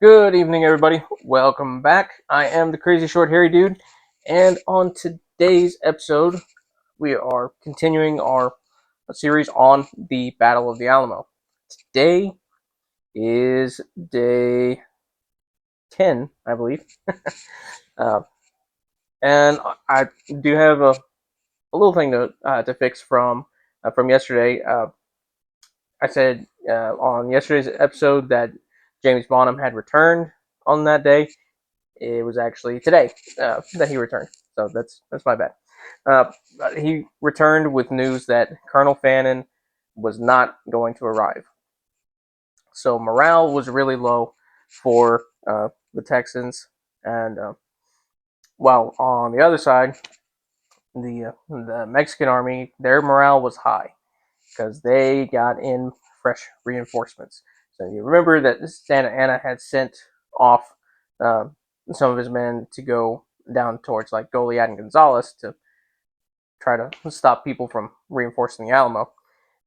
Good evening, everybody. Welcome back. I am the crazy short hairy dude, and on today's episode, we are continuing our series on the Battle of the Alamo. Today is day 10, I believe, uh, and I do have a little thing to fix from yesterday. I said on yesterday's episode that James Bonham had returned on that day. It was actually today that he returned, so that's my bad. Uh, he returned with news that Colonel Fannin was not going to arrive, so morale was really low for the Texans, and while on the other side, the Mexican army, their morale was high because they got in fresh reinforcements. So you remember that Santa Anna had sent off uh, some of his men to go down towards like Goliad and Gonzales to try to stop people from reinforcing the Alamo.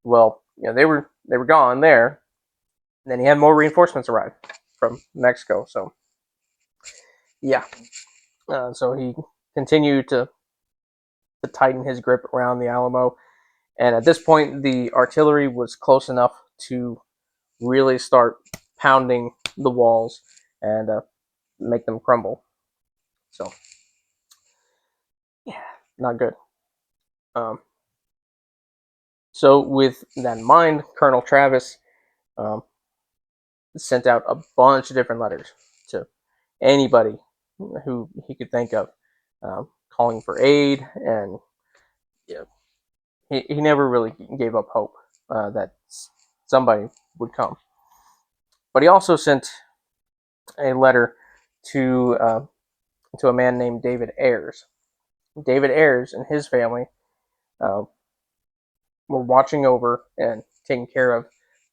Well, they were gone there. And then he had more reinforcements arrive from Mexico. So yeah, so he continued to tighten his grip around the Alamo. And at this point, the artillery was close enough to really start pounding the walls and make them crumble. So yeah, not good. Um, so with that in mind, Colonel Travis um, sent out a bunch of different letters to anybody who he could think of, calling for aid, and yeah, he never really gave up hope that somebody would come. But he also sent a letter to to a man named David Ayres. David Ayres and his family uh, were watching over and taking care of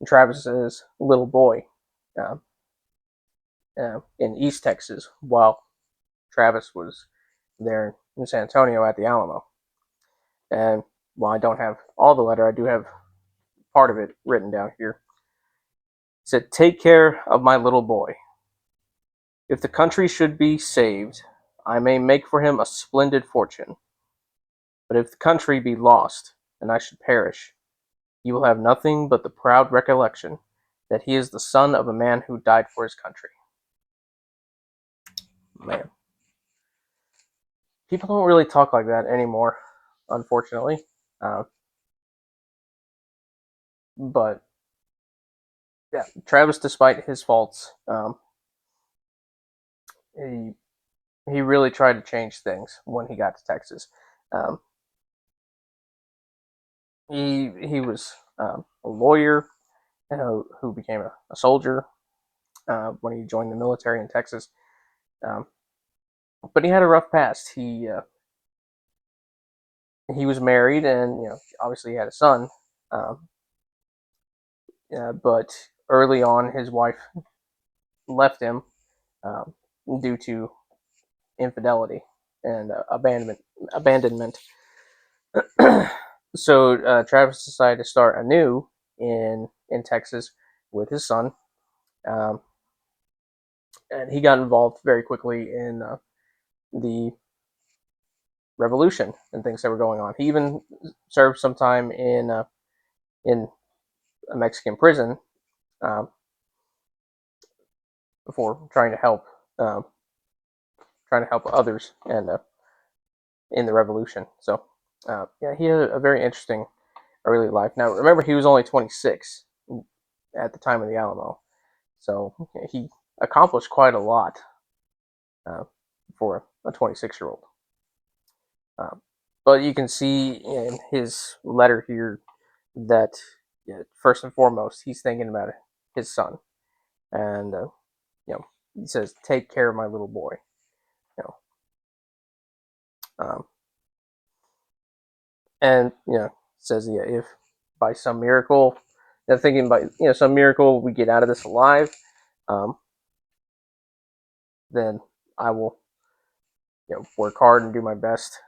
Travis's little boy uh, in East Texas while Travis was there in San Antonio at the Alamo. And while I don't have all the letter, I do have part of it written down here. It said, "Take care of my little boy. If the country should be saved, I may make for him a splendid fortune. But if the country be lost, and I should perish, he will have nothing but the proud recollection that he is the son of a man who died for his country." Man, people don't really talk like that anymore, unfortunately. Uh, but yeah, Travis, despite his faults, he he really tried to change things when he got to Texas. Um, he was a lawyer who became a soldier when he joined the military in Texas. Um, but he had a rough past. He was married, and obviously he had a son. Um, but early on, his wife left him um, due to infidelity and abandonment. So Travis decided to start anew in Texas with his son, um, and he got involved very quickly in the revolution and things that were going on. He even served some time in a Mexican prison um, before um, trying to help others and in the revolution. So yeah, he had a very interesting early life. Now remember, he was only 26 at the time of the Alamo, so he accomplished quite a lot uh, for a 26-year-old. But you can see in his letter here that first and foremost he's thinking about his son, and he says, "Take care of my little boy." You know, um, and says, yeah, if by some miracle, they're thinking by some miracle we get out of this alive, um, then I will work hard and do my best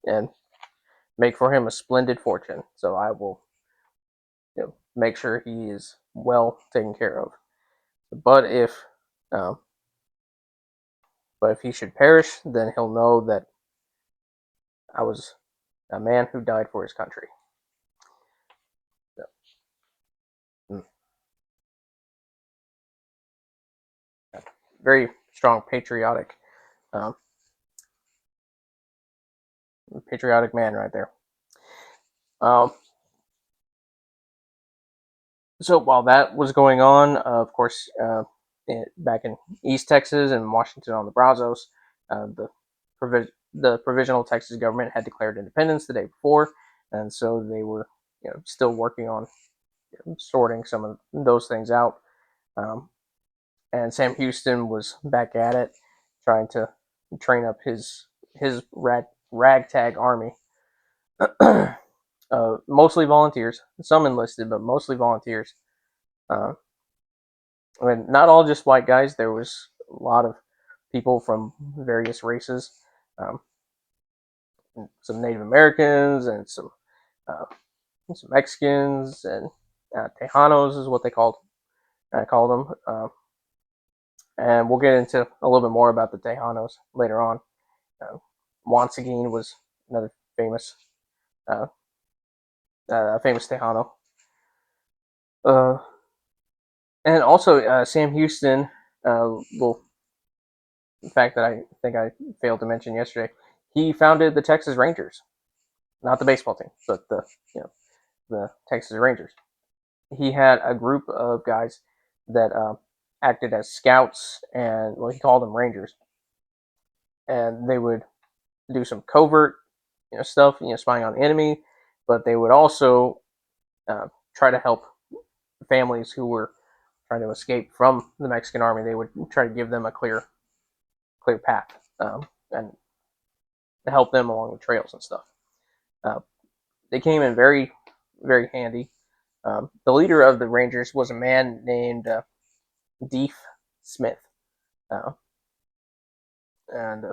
and make for him a splendid fortune. So I will make sure he is well taken care of. But if Um, but if he should perish, then he'll know that I was a man who died for his country. So, very strong um, patriotic man right there. Um, so while that was going on, of course, back in East Texas and Washington on the Brazos, the provisional Texas government had declared independence the day before, and so they were still working on sorting some of those things out. Um, and Sam Houston was back at it, trying to train up his ragtag army, mostly volunteers, some enlisted, but mostly volunteers. Uh, I mean, not all just white guys. There was a lot of people from various races, um, some Native Americans and uh, some Mexicans and Tejanos is what they called. I called them, and we'll get into a little bit more about the Tejanos later on. Juan Seguin was another famous, uh, famous Tejano. Uh, and also Sam Houston, little fact that I think I failed to mention yesterday, he founded the Texas Rangers, not the baseball team, but the Texas Rangers. He had a group of guys that acted as scouts, and well, he called them Rangers, and they would do some covert stuff, spying on the enemy, but they would also try to help families who were trying to escape from the Mexican army. They would try to give them a clear path, and help them along the trails and stuff. Uh, they came in very handy. The leader of the Rangers was a man named Deef Smith, uh, and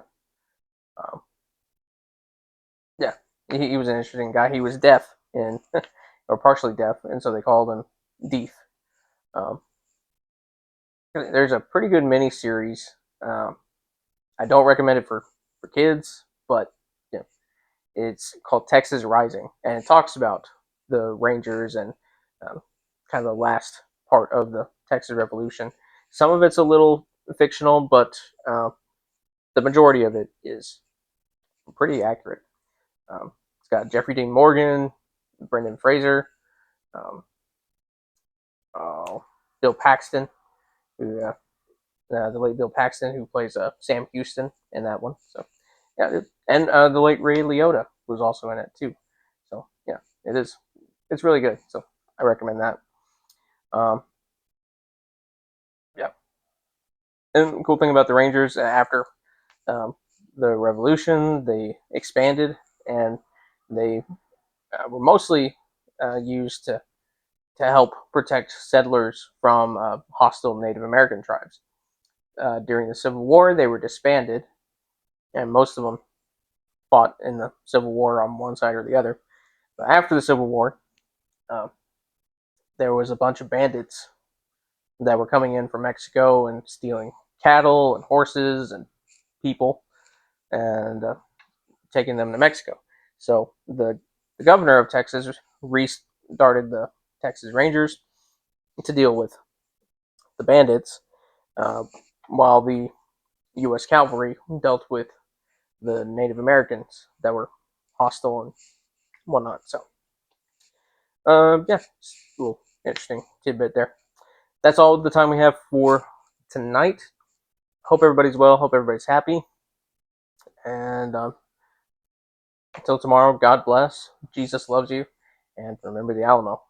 um, yeah, he was an interesting guy. He was deaf and or partially deaf, and so they called him Deef. Um, there's a pretty good mini series. I don't recommend it for kids, but you know, it's called Texas Rising, and it talks about the Rangers and um, kind of the last part of the Texas Revolution. Some of it's a little fictional, but the majority of it is pretty accurate. It's got Jeffrey Dean Morgan, Brendan Fraser, um, oh, Bill Paxton, the late Bill Paxton, who plays Sam Houston in that one. So yeah, and the late Ray Liotta was also in it too. So yeah, it's really good. So I recommend that. Um, yeah, and the cool thing about the Rangers after um, the Revolution, they expanded and they were mostly used to help protect settlers from hostile Native American tribes. During the Civil War, they were disbanded, and most of them fought in the Civil War on one side or the other. But after the Civil War, uh, there was a bunch of bandits that were coming in from Mexico and stealing cattle and horses and people and taking them to Mexico. So the governor of Texas restarted the Texas Rangers to deal with the bandits, uh, while the U.S. cavalry dealt with the Native Americans that were hostile and whatnot. So, yeah, a little interesting tidbit there. That's all the time we have for tonight. Hope everybody's well. Hope everybody's happy. And until tomorrow, God bless. Jesus loves you. And remember the Alamo.